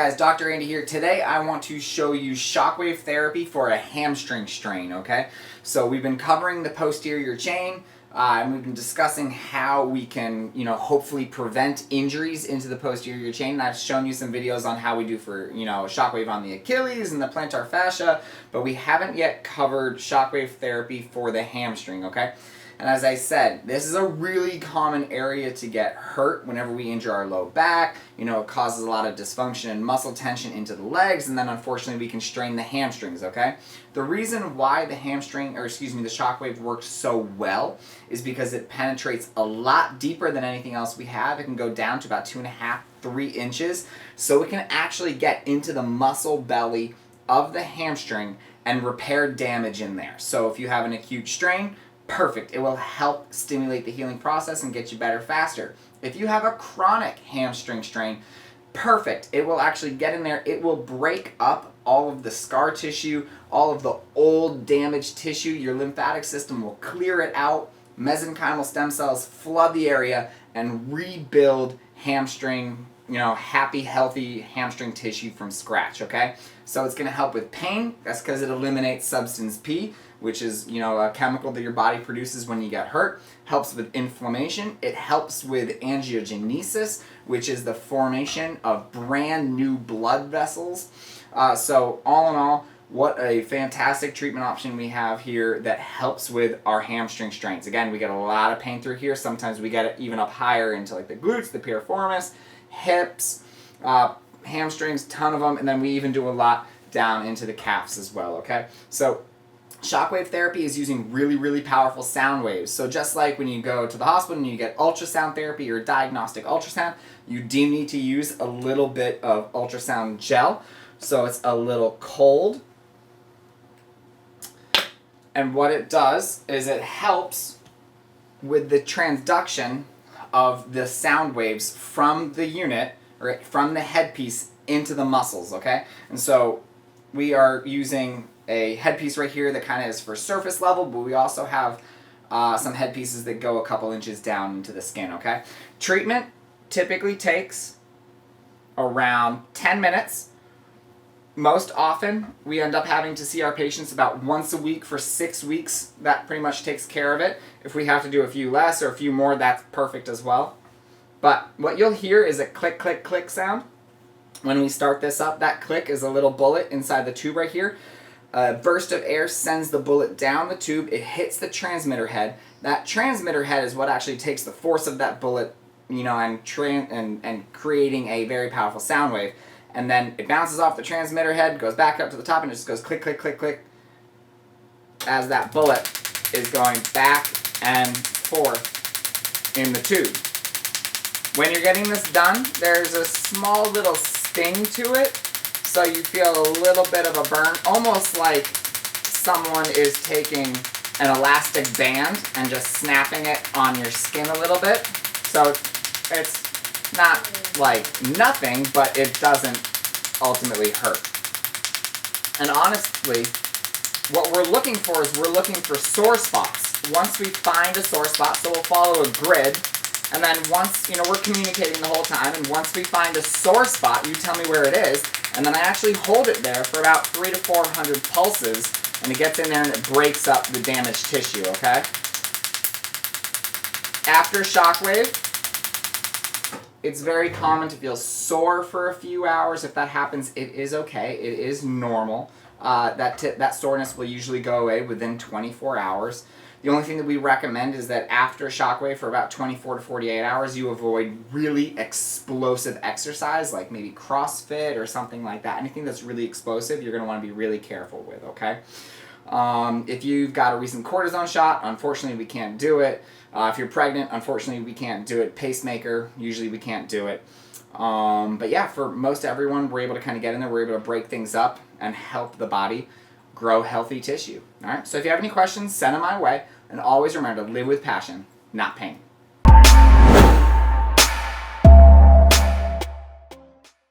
guys, Dr. Andy here. Today I want to show you shockwave therapy for a hamstring strain, okay? So we've been covering the posterior chain, and we've been discussing how we can, hopefully prevent injuries into the posterior chain. And I've shown you some videos on how we do for, shockwave on the Achilles and the plantar fascia, but we haven't yet covered shockwave therapy for the hamstring, okay? And as I said, this is a really common area to get hurt whenever we injure our low back. It causes a lot of dysfunction and muscle tension into the legs, and then unfortunately we can strain the hamstrings, okay? The reason why the shockwave works so well is because it penetrates a lot deeper than anything else we have. It can go down to about 2.5, 3 inches. So it can actually get into the muscle belly of the hamstring and repair damage in there. So if you have an acute strain, perfect. It will help stimulate the healing process and get you better faster. If you have a chronic hamstring strain, perfect. It will actually get in there. It will break up all of the scar tissue, all of the old damaged tissue. Your lymphatic system will clear it out. Mesenchymal stem cells flood the area and rebuild hamstring, happy, healthy hamstring tissue from scratch, okay? So it's going to help with pain. That's because it eliminates substance P, which is, a chemical that your body produces when you get hurt. Helps with inflammation. It helps with angiogenesis, which is the formation of brand new blood vessels. So all in all, what a fantastic treatment option we have here that helps with our hamstring strains. Again, we get a lot of pain through here. Sometimes we get it even up higher into like the glutes, the piriformis, hips, hamstrings, ton of them, and then we even do a lot down into the calves as well, okay? So shockwave therapy is using really, really powerful sound waves. So just like when you go to the hospital and you get ultrasound therapy or diagnostic ultrasound, you do need to use a little bit of ultrasound gel. So it's a little cold. And what it does is it helps with the transduction of the sound waves from the unit, or from the headpiece into the muscles, okay? And so we are using a headpiece right here that kind of is for surface level, but we also have some headpieces that go a couple inches down into the skin, okay? Treatment typically takes around 10 minutes. Most often, we end up having to see our patients about once a week for 6 weeks. That pretty much takes care of it. If we have to do a few less or a few more, that's perfect as well. But what you'll hear is a click, click, click sound. When we start this up, that click is a little bullet inside the tube right here. A burst of air sends the bullet down the tube. It hits the transmitter head. That transmitter head is what actually takes the force of that bullet, and creating a very powerful sound wave. And then it bounces off the transmitter head, goes back up to the top, and it just goes click, click, click, click, as that bullet is going back and forth in the tube. When you're getting this done, there's a small little sting to it, so you feel a little bit of a burn, almost like someone is taking an elastic band and just snapping it on your skin a little bit. So it's not like nothing, but it doesn't ultimately hurt. And honestly, what we're looking for is we're looking for sore spots. Once we find a sore spot, so we'll follow a grid, and then once, we're communicating the whole time, and once we find a sore spot, you tell me where it is, and then I actually hold it there for about 300 to 400 pulses, and it gets in there and it breaks up the damaged tissue, okay? After shockwave, it's very common to feel sore for a few hours. If that happens, it is okay. It is normal. That soreness will usually go away within 24 hours. The only thing that we recommend is that after shockwave for about 24 to 48 hours, you avoid really explosive exercise, like maybe CrossFit or something like that. Anything that's really explosive, you're going to want to be really careful with, okay? If you've got a recent cortisone shot, unfortunately we can't do it. If you're pregnant, unfortunately we can't do it. Pacemaker, usually we can't do it. But yeah, for most everyone, we're able to kind of get in there, we're able to break things up and help the body grow healthy tissue. All right, so if you have any questions, send them my way. And always remember to live with passion, not pain.